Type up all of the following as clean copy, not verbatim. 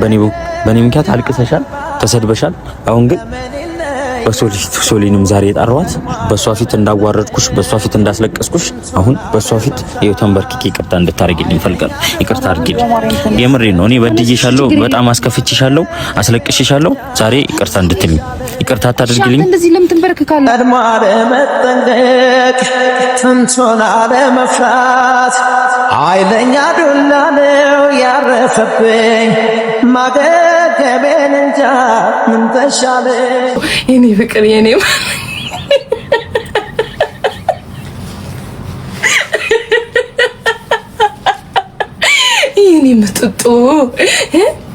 በኔ ምክንያት አልቅሰሻል፣ ተሰድበሻል። አሁን ግን በሶሊንም ዛሬ የጠራኋት በሷ ፊት እንዳዋረድኩሽ በሷ ፊት እንዳስለቀስኩሽ አሁን በሷ ፊት ይኸው ተንበርክኬ ይቅርታ እንድታረጊልኝ ፈልጋለሁ። ይቅርታ አድርጊልኝ። የምሬን ነው። እኔ በድዬሻለሁ፣ በጣም አስከፍቼሻለሁ፣ አስለቅሼሻለሁ። ዛሬ ይቅርታ እንድትልኝ ይቅርታ ታደርጊልኝ። እንደዚህ ለምን ትንበርክካለህ? ቀድሞ አለመጠንቀቅ ትንቶን አለመፍራት ኃይለኛ ዱላ ነው ያረፈብኝ ማገገቤን እንጃ ምን ተሻለ የኔ ፍቅር የኔ የኔ ምጥጡ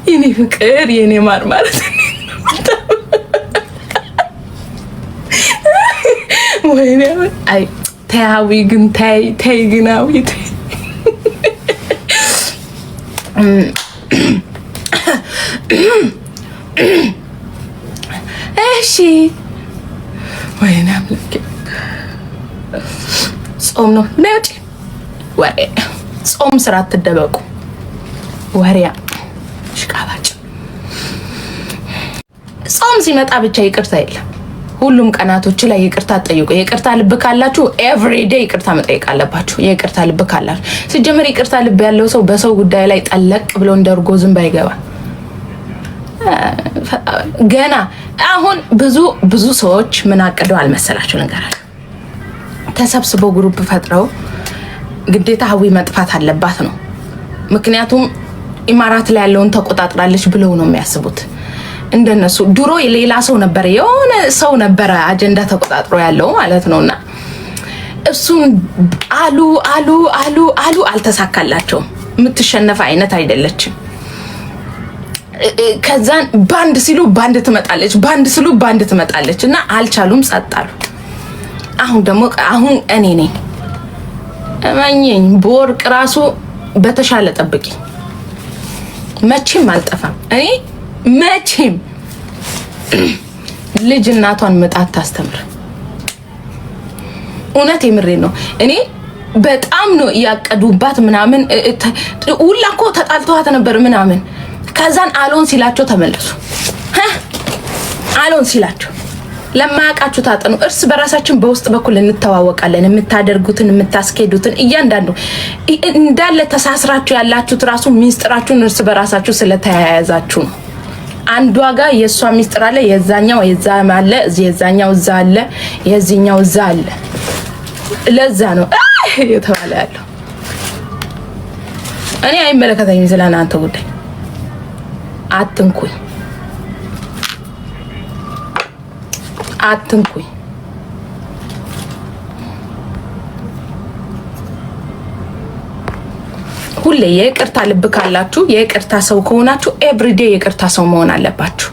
የኔ ፍቅር የኔ ማር ማለት ወይኔ አይ ታያዊ ግን ታይ ግናዊ እሺ ወይኔ አምላኬ ጾም ነው ነውጪ ወሬ ጾም ስራ አትደበቁ ወሬያ ሽቃባጭ ጾም ሲመጣ ብቻ ይቅርታ የለም ሁሉም ቀናቶች ላይ ይቅርታ ጠይቁ ይቅርታ ልብ ካላችሁ ኤቭሪ ዴይ ይቅርታ መጠየቅ አለባችሁ ይቅርታ ልብ ካላችሁ ሲጀመር ይቅርታ ልብ ያለው ሰው በሰው ጉዳይ ላይ ጠለቅ ብሎ እንደርጎ ዝም ባይገባ ገና አሁን ብዙ ሰዎች ምን አቀደው አልመሰላችሁ ነገር አለ ተሰብስበው ግሩፕ ፈጥረው ግዴታ ሀዊ መጥፋት አለባት ነው ምክንያቱም ኢማራት ላይ ያለውን ተቆጣጥራለች ብለው ነው የሚያስቡት እንደነሱ ድሮ ሌላ ሰው ነበር የሆነ ሰው ነበር አጀንዳ ተቆጣጥሮ ያለው ማለት ነውና እሱን አሉ አልተሳካላቸውም የምትሸነፍ አይነት አይደለችም ከዛን ባንድ ሲሉ ባንድ ትመጣለች እና አልቻሉም ጸጣሉ አሁን እኔ ነኝ እመኚኝ በወርቅ ራሱ በተሻለ ጠብቂ መቼም አልጠፋም እኔ መቼም ልጅ እናቷን መጣት ታስተምር እውነት የምሬ ነው እኔ በጣም ነው ያቀዱባት ምናምን ሁላኮ ተጣልተዋት ነበር ምናምን ከዛን አሎን ሲላቸው ተመለሱ አሎን ሲላቸው ለማያውቃችሁ ታጠኑ እርስ በራሳችን በውስጥ በኩል እንተዋወቃለን የምታደርጉትን የምታስኬዱትን እያንዳንዱ እንዳለ ተሳስራችሁ ያላችሁት ራሱ ሚስጥራችሁን እርስ በራሳችሁ ስለተያያዛችሁ ነው አንዷ ጋር የሷ ሚስጥር አለ የዛኛው የዛም አለ የዛኛው እዛ አለ የዚህኛው እዛ አለ ለዛ ነው የተባለ ያለው እኔ አይመለከተኝም ስለናንተ ጉዳይ አትንኩኝ ሁሌ የይቅርታ ልብ ካላችሁ የይቅርታ ሰው ከሆናችሁ ኤቭሪዴይ የይቅርታ ሰው መሆን አለባችሁ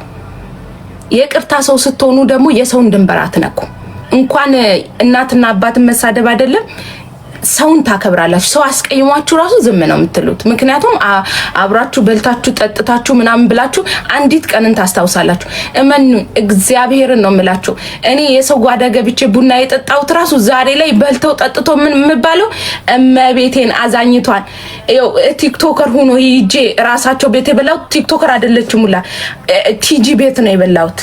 የይቅርታ ሰው ስትሆኑ ደግሞ የሰውን ድንበር አትነኩ እንኳን እናትና አባትን መሳደብ አይደለም ሰውን ታከብራላችሁ ሰው አስቀይሟችሁ ራሱ ዝም ነው የምትሉት ምክንያቱም አብራችሁ በልታችሁ ጠጥታችሁ ምናምን ብላችሁ አንዲት ቀንን ታስታውሳላችሁ እመኑ እግዚአብሔርን ነው የምላችሁ እኔ የሰው ጓዳ ገብቼ ቡና የጠጣሁት ራሱ ዛሬ ላይ በልተው ጠጥቶ ምን ምባለው እመቤቴን አዛኝቷን ቲክቶከር ሆኖ ይጄ ራሳቸው ቤት የበላው ቲክቶከር አይደለችም ሁላ ቲጂ ቤት ነው የበላሁት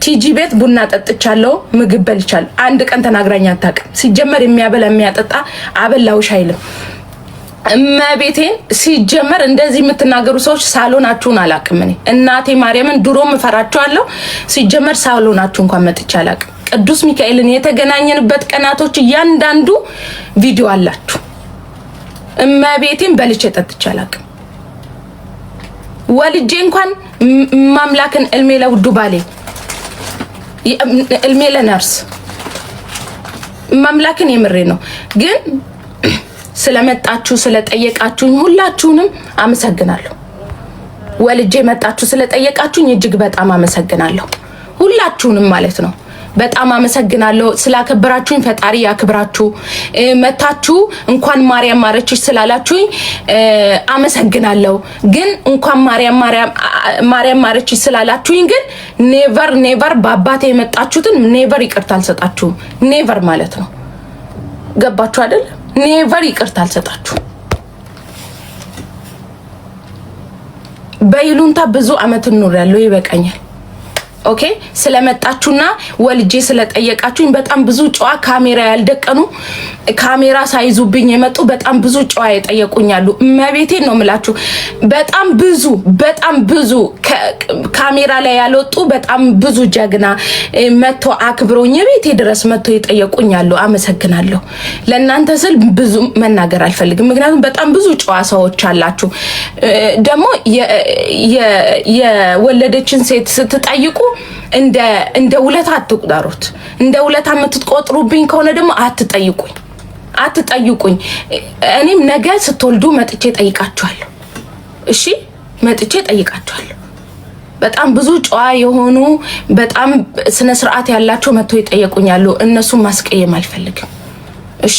ቲጂ ቤት ቡና ጠጥቻለሁ ምግብ በልቻለሁ አንድ ቀን ተናግራኛ አታውቅም ሲጀመር የሚያበላ የሚያጠጣ አበላውሽ አይልም እመቤቴን ሲጀመር እንደዚህ የምትናገሩ ሰዎች ሳሎናችሁን አላውቅም እኔ እናቴ ማርያምን ድሮም እፈራቸዋለሁ ሲጀመር ሳሎናችሁ እንኳን መጥቻ አላውቅም ቅዱስ ሚካኤልን የተገናኘንበት ቀናቶች እያንዳንዱ ቪዲዮ አላችሁ እመቤቴን በልቼ ጠጥቻ አላውቅም ወልጄ እንኳን ማምላክን እልሜ ለውዱ ባሌ እልሜለ ነርስ ማምላክን የምሬ ነው ግን ስለመጣችሁ ስለጠየቃችሁኝ ሁላችሁንም አመሰግናለሁ ወልጄ መጣችሁ ስለጠየቃችሁኝ እጅግ በጣም አመሰግናለሁ ሁላችሁንም ማለት ነው በጣም አመሰግናለሁ ስላከበራችሁኝ ፈጣሪ ያክብራችሁ መታችሁ እንኳን ማርያም ማረችሽ ስላላችሁኝ አመሰግናለሁ ግን እንኳን ማርያም ማረችሽ ስላላችሁኝ ግን ኔቨር በአባቴ የመጣችሁትን ኔቨር ይቅርታ አልሰጣችሁም ኔቨር ማለት ነው ገባችሁ አይደል ኔቨር ይቅርታ አልሰጣችሁም በይሉንታ ብዙ አመት ኖሬያለሁ፣ ይበቃኛል። ኦኬ ስለመጣችሁና ወልጄ ስለጠየቃችሁኝ በጣም ብዙ ጨዋ ካሜራ ያልደቀኑ ካሜራ ሳይዙብኝ የመጡ በጣም ብዙ ጨዋ የጠየቁኛሉ። መቤቴን ነው የምላችሁ። በጣም ብዙ ካሜራ ላይ ያልወጡ በጣም ብዙ ጀግና መቶ አክብሮኝ ቤቴ ድረስ መቶ የጠየቁኛሉ። አመሰግናለሁ። ለእናንተ ስል ብዙ መናገር አልፈልግም፣ ምክንያቱም በጣም ብዙ ጨዋ ሰዎች አላችሁ። ደግሞ የወለደችን ሴት ስትጠይቁ እንደ ውለታ አትቁጠሩት። እንደ ውለታ የምትቆጥሩብኝ ከሆነ ደግሞ አትጠይቁኝ። እኔም ነገ ስትወልዱ መጥቼ ጠይቃችኋለሁ። እሺ መጥቼ ጠይቃችኋለሁ። በጣም ብዙ ጨዋ የሆኑ በጣም ስነ ስርዓት ያላቸው መጥቶ ይጠየቁኛሉ። እነሱን ማስቀየም አልፈልግም። እሺ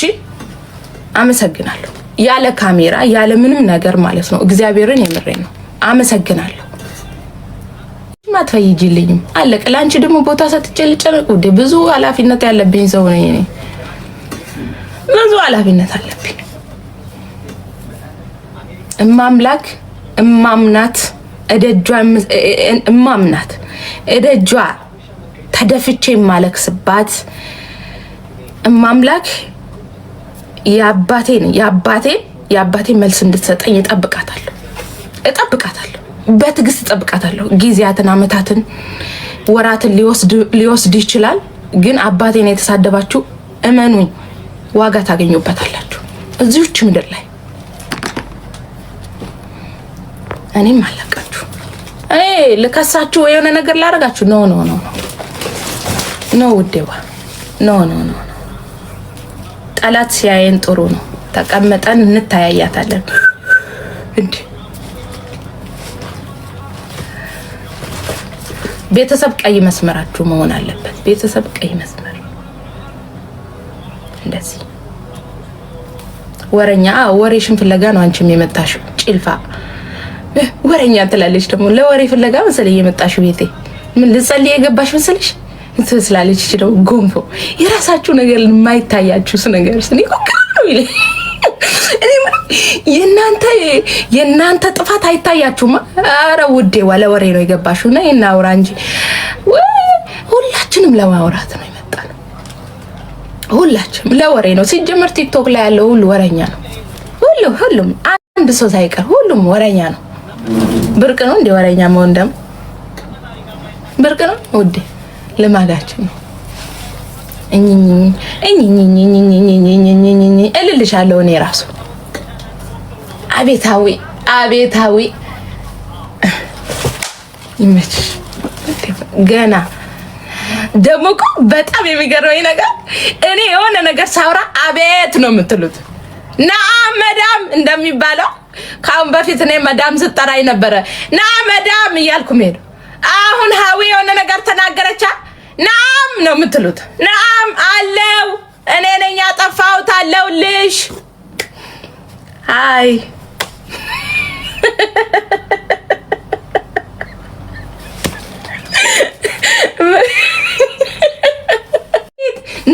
አመሰግናለሁ። ያለ ካሜራ ያለ ምንም ነገር ማለት ነው። እግዚአብሔርን የምሬ ነው። አመሰግናለሁ። ማትፈይጂልኝም አለቀ። ላንቺ ደግሞ ቦታ ሰጥቼ ልጨነቅ ውዴ። ብዙ ኃላፊነት ያለብኝ ሰው ነኝ እኔ። ብዙ ኃላፊነት አለብኝ። እማምላክ እማምናት እደጇ ተደፍቼ ማለክስባት እማምላክ የአባቴ መልስ እንድትሰጠኝ እጠብቃታለሁ። በትግስት እጠብቃታለሁ። ጊዜያትን፣ አመታትን፣ ወራትን ሊወስድ ይችላል። ግን አባቴን የተሳደባችሁ እመኑኝ ዋጋ ታገኙበታላችሁ እዚህች ምድር ላይ። እኔም አለቃችሁ። እኔ ልከሳችሁ የሆነ ነገር ላደርጋችሁ ኖ ውዴዋ ኖ ጠላት ሲያየን ጥሩ ነው። ተቀመጠን እንታያያታለን እንዴ። ቤተሰብ ቀይ መስመራችሁ መሆን አለበት። ቤተሰብ ቀይ መስመር እንደዚህ ወረኛ ወሬሽን ፍለጋ ነው አንቺም የመጣሽው። ጭልፋ ወረኛ ትላለች ደግሞ። ለወሬ ፍለጋ መሰለኝ የመጣሽው ቤቴ። ምን ልጸልይ የገባሽ መሰለሽ? ትስላለች እቺ ደግሞ ጎንፎ። የራሳችሁ ነገር የማይታያችሁስ ነገር ስኒ ቆቃው ይለ የእናንተ ጥፋት አይታያችሁማ። ኧረ ውዴ ዋለ ወሬ ነው የገባሽውና እናውራ እንጂ ሁላችንም ለማውራት ነው የመጣነው። ሁላችንም ለወሬ ነው ሲጀመር። ቲክቶክ ላይ ያለው ሁሉ ወሬኛ ነው። ሁሉም አንድ ሰው ሳይቀር ሁሉም ወሬኛ ነው። ብርቅ ነው እንደ ወሬኛ መሆን ደግሞ ብርቅ ነው ውዴ። ልማዳችን ነው። እልልሻለሁ እኔ ራሱ አቤታዊ ይመችሽ። ገና ደግሞ እኮ በጣም የሚገርመኝ ነገር እኔ የሆነ ነገር ሳውራ አቤት ነው የምትሉት። ናም መዳም እንደሚባለው ካሁን በፊት እኔ መዳም ስጠራኝ ነበረ። መዳም እያልኩ ሄዱ። አሁን ሀዊ የሆነ ነገር ተናገረቻ ናም ነው የምትሉት። ናም አለው እኔ ነኝ ያጠፋሁት አለውልሽ። አይ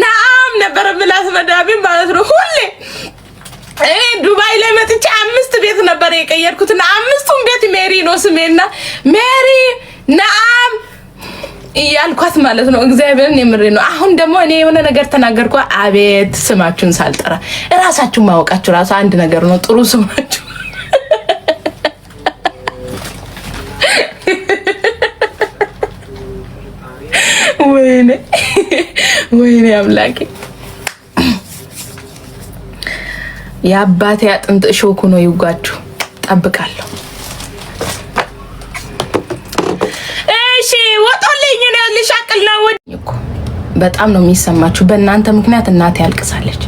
ናም ነበር ብላስ መዳቢ ማለት ነው። ሁሌ ዱባይ ላይ መጥቼ 5 ቤት ነበር የቀየርኩትና 5ቱም ቤት ሜሪ ነው ስሜና ሜሪ ናም እያልኳት ማለት ነው። እግዚአብሔርን የምሬ ነው። አሁን ደግሞ እኔ የሆነ ነገር ተናገርኩ። አቤት ስማችሁን ሳልጠራ እራሳችሁን ማወቃችሁ ራሱ አንድ ነገር ነው። ጥሩ ስማችሁ ወይኔ አምላኬ። የአባቴ አጥንት እሾኩ ነው ይውጋችሁ። ጠብቃለሁ። እሺ ወጣልኝ ነው ልሻቅል ነው እኮ በጣም ነው የሚሰማችሁ። በእናንተ ምክንያት እናቴ ያልቅሳለች።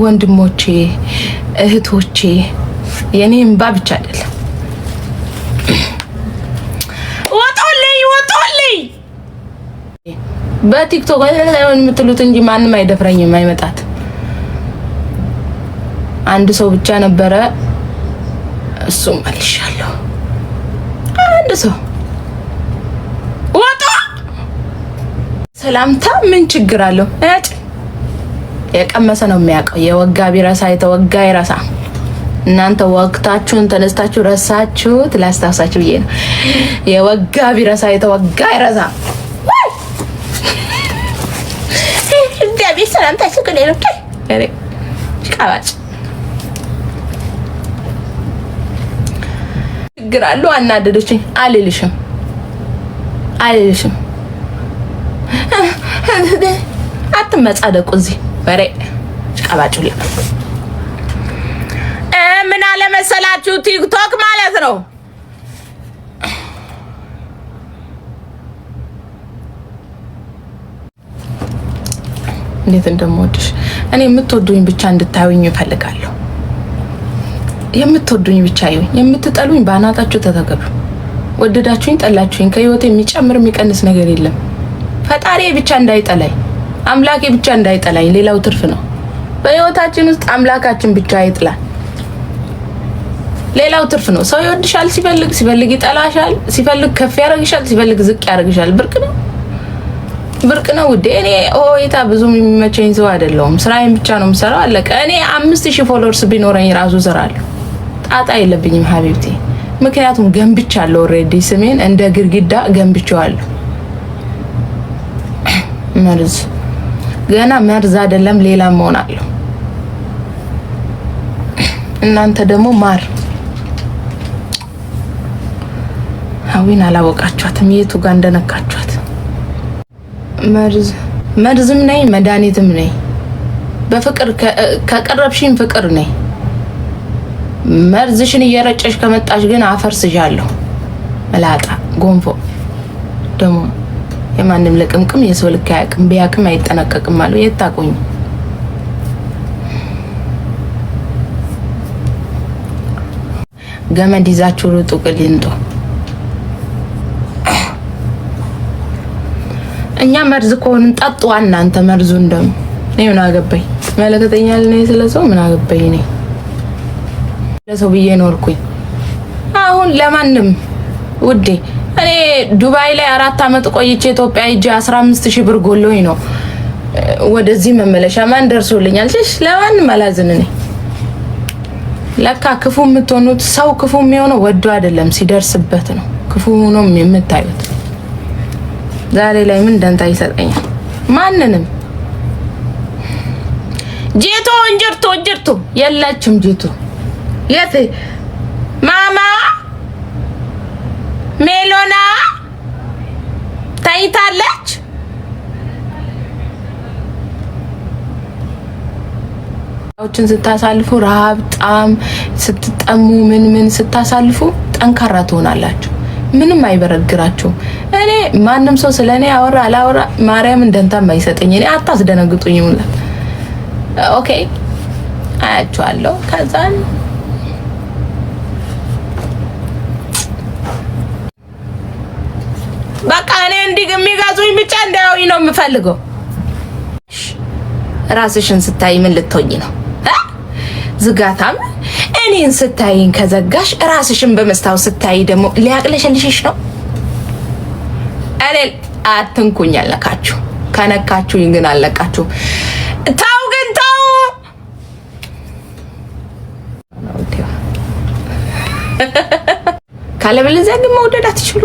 ወንድሞቼ እህቶቼ፣ የኔ እንባ ብቻ አይደለም። ወጣልኝ በቲክቶክ የምትሉት እንጂ ማንም አይደፍረኝም። አይመጣት አንድ ሰው ብቻ ነበረ፣ እሱም አልሻለሁ። አንድ ሰው ወጣ። ሰላምታ ምን ችግር አለው? የቀመሰ ነው የሚያውቀው። የወጋ ቢረሳ የተወጋ ይረሳ። እናንተ ወቅታችሁን ተነስታችሁ ረሳችሁት። ላስታውሳችሁ ብዬ ነው። የወጋ ቢረሳ የተወጋ አይረሳ። እንደዚህ ሰላምታችሁ ግን ነው እሬ ቃባጭ ግራሉ አናደደችኝ። አልልሽም አትመጻደቁ እዚህ በሬ ቃባጭ ምን አለ መሰላችሁ ቲክቶክ ማለት ነው። እንዴት እንደምወድሽ እኔ የምትወዱኝ ብቻ እንድታዩኝ እፈልጋለሁ። የምትወዱኝ ብቻ ይሁን፣ የምትጠሉኝ ባናታችሁ ተተከሉ። ወደዳችሁኝ ጠላችሁኝ ከህይወቴ የሚጨምር የሚቀንስ ነገር የለም። ፈጣሪ ብቻ እንዳይጠላኝ፣ አምላኬ ብቻ እንዳይጠላኝ፣ ሌላው ትርፍ ነው። በህይወታችን ውስጥ አምላካችን ብቻ አይጥላል፣ ሌላው ትርፍ ነው። ሰው ይወድሻል ሲፈልግ ይጠላሻል፣ ሲፈልግ ከፍ ያደርግሻል፣ ሲፈልግ ዝቅ ያደርግሻል። ብርቅ ነው ውዴ። እኔ ሆይታ ብዙ የሚመቸኝ ሰው አይደለሁም። ስራዬን ብቻ ነው የምሰራው፣ አለቀ። እኔ 5000 ፎሎወርስ ቢኖረኝ ራሱ እሰራለሁ፣ ጣጣ የለብኝም ሀቢብቴ። ምክንያቱም ገንብቻለሁ፣ ኦልሬዲ ስሜን እንደ ግድግዳ ገንብቻለሁ። መርዝ ገና መርዝ አይደለም ሌላም ሆናለሁ። እናንተ ደግሞ ማር ሀዊን አላወቃችኋትም፣ የቱ ጋር እንደነካችኋት። መርዝም ነኝ መድኃኒትም ነኝ። በፍቅር ከቀረብሽኝ ፍቅር ነኝ። መርዝሽን እየረጨሽ ከመጣሽ ግን አፈርስሻለሁ። መላጣ ጎንፎ ደግሞ የማንም ለቅምቅም የሰው ልክ አያውቅም፣ ቢያውቅም አይጠነቀቅም አሉ። የት ታውቁኝ? ገመድ ይዛችሁ ሩጡ ቅሊንጦ። እኛ መርዝ ከሆንን ጠጡ። እናንተ መርዙ እንደም እኔ ምን አገባኝ? መለከተኛል ነኝ ስለሰው ምን አገባኝ? እኔ ለሰው ብዬ ኖርኩኝ። አሁን ለማንም ውዴ እኔ ዱባይ ላይ 4 አመት ቆይቼ ኢትዮጵያ ሂጄ 15000 ብር ጎሎኝ ነው ወደዚህ መመለሻ ማን ደርሶልኛል? እሺ ለማንም አላዝን። እኔ ለካ ክፉ የምትሆኑት ሰው ክፉ የሚሆነው ወዶ አይደለም ሲደርስበት ነው ክፉ ሆኖ የምታዩት። ዛሬ ላይ ምን ደንታ ይሰጠኛል? ማንንም ጄቶ እንጅርቱ የላችም። ጄቶ የት ማማ ሜሎና ታይታለች። አዎችን ስታሳልፉ ረሃብ ጣም ስትጠሙ ምን ስታሳልፉ ጠንካራ ትሆናላችሁ። ምንም አይበረግራችሁ። እኔ ማንም ሰው ስለኔ አወራ አላወራ ማርያምን ደንታም አይሰጠኝ። እኔ አታስደነግጡኝ ሙላ ኦኬ አያችኋለሁ። ከዛን በቃ እኔ እንዲህ የሚጋዙኝ ብቻ እንዳያዩኝ ነው የምፈልገው። ራስሽን ስታይ ምን ልትሆኚ ነው? ዝጋታም እኔን ስታይን ከዘጋሽ ራስሽን በመስታወት ስታይ ደግሞ ሊያቅለሽልሽሽ ነው። እኔ አትንኩኝ አለካችሁ። ከነካችሁኝ ግን አለቃችሁ። ታው ግን ታው ካለበለዚያ ግን መውደድ አትችሉ።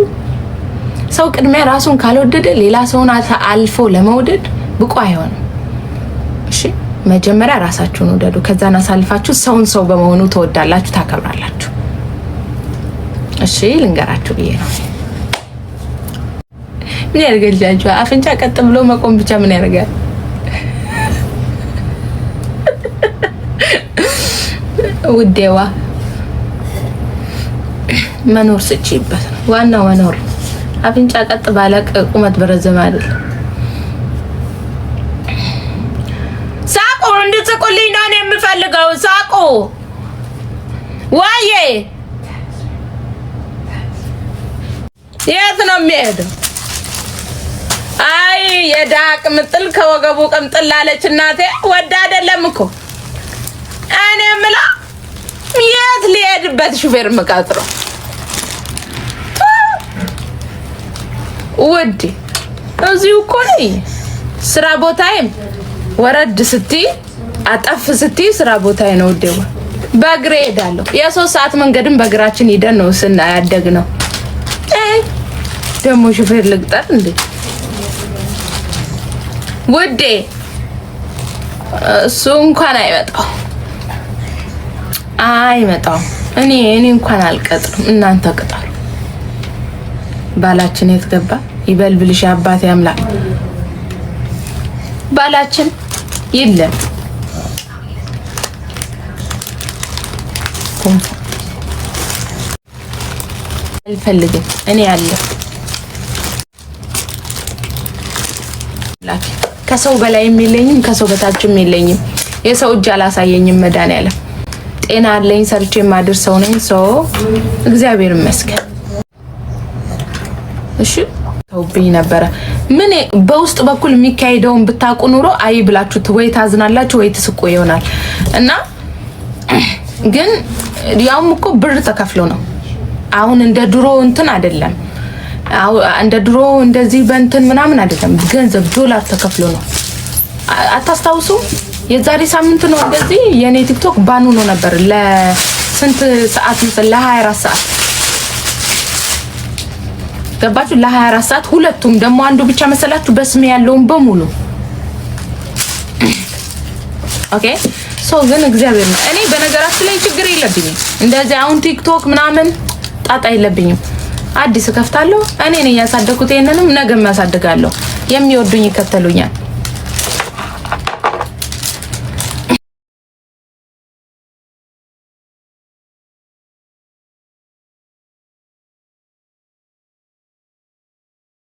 ሰው ቅድሚያ ራሱን ካልወደደ ሌላ ሰውን አልፎ ለመውደድ ብቁ አይሆንም። እሺ መጀመሪያ ራሳችሁን ወደዱ። ከዛና ሳልፋችሁ ሰውን ሰው በመሆኑ ተወዳላችሁ፣ ታከብራላችሁ። እሺ ልንገራችሁ ብዬ ነው። ምን ያደርጋላችሁ? አፍንጫ ቀጥ ብሎ መቆም ብቻ ምን ያደርጋል? ውዴዋ መኖር ስጪበት ነው ዋናው መኖር። አፍንጫ ቀጥ ባለ ቁመት በረዘመ አይደል? ሳቁ እንድትስቁልኝ ነው የምፈልገው። ሳቁ ዋዬ የት ነው የሚሄደው? አይ የዳቅ ምጥል ከወገቡ ቅምጥል አለች እናቴ። ወዳ አይደለም እኮ እኔ የምለው የት ሊሄድበት ሹፌር መቃጥሮ ውዴ እዚሁ እኮ ነኝ። ስራ ቦታዬም ወረድ ስትይ አጠፍ ስትይ ስራ ቦታዬ ነው ውዴ። በእግሬ ሄዳለሁ። የ3 ሰዓት መንገድም በእግራችን ሄደን ነው ስናያደግ ነው። ደግሞ ሹፌር ልቅጠር እንዴ ውዴ? እሱ እንኳን አይመጣው። እኔ እንኳን አልቀጥርም። እናንተ ቅጠሩ። ባላችን የት ገባ? ይበልብልሽ አባቴ አምላክ። ባላችን የለም። አልፈልግም። እኔ ያለ ከሰው በላይ የለኝም፣ ከሰው በታችም የለኝም። የሰው እጅ አላሳየኝም። መድኃኒዓለም ጤና አለኝ፣ ሰርቼ የማድር ሰው ነኝ። ሰው እግዚአብሔር ይመስገን። እሺ ተውብኝ ነበረ። ምን በውስጥ በኩል የሚካሄደውን ብታውቁ ኑሮ አይ ብላችሁ ወይ ታዝናላችሁ ወይ ትስቁ ይሆናል። እና ግን ያውም እኮ ብር ተከፍሎ ነው። አሁን እንደ ድሮ እንትን አይደለም። እንደ ድሮ እንደዚህ በእንትን ምናምን አይደለም። ገንዘብ ዶላር ተከፍሎ ነው። አታስታውሱ? የዛሬ ሳምንት ነው እንደዚህ የኔ ቲክቶክ ባኑ ነው ነበር ለስንት ሰዓት መሰለህ? ለ24 ሰዓት ገባችሁ? ለ24 ሰዓት ሁለቱም ደግሞ አንዱ ብቻ መሰላችሁ በስሜ ያለውን በሙሉ ኦኬ። ሶ ግን እግዚአብሔር ነው። እኔ በነገራችን ላይ ችግር የለብኝም። እንደዚህ አሁን ቲክቶክ ምናምን ጣጣ የለብኝም። አዲስ ከፍታለሁ። እኔ ነኝ ያሳደኩት። ይሄንንም ነገም ያሳድጋለሁ። የሚወዱኝ ይከተሉኛል።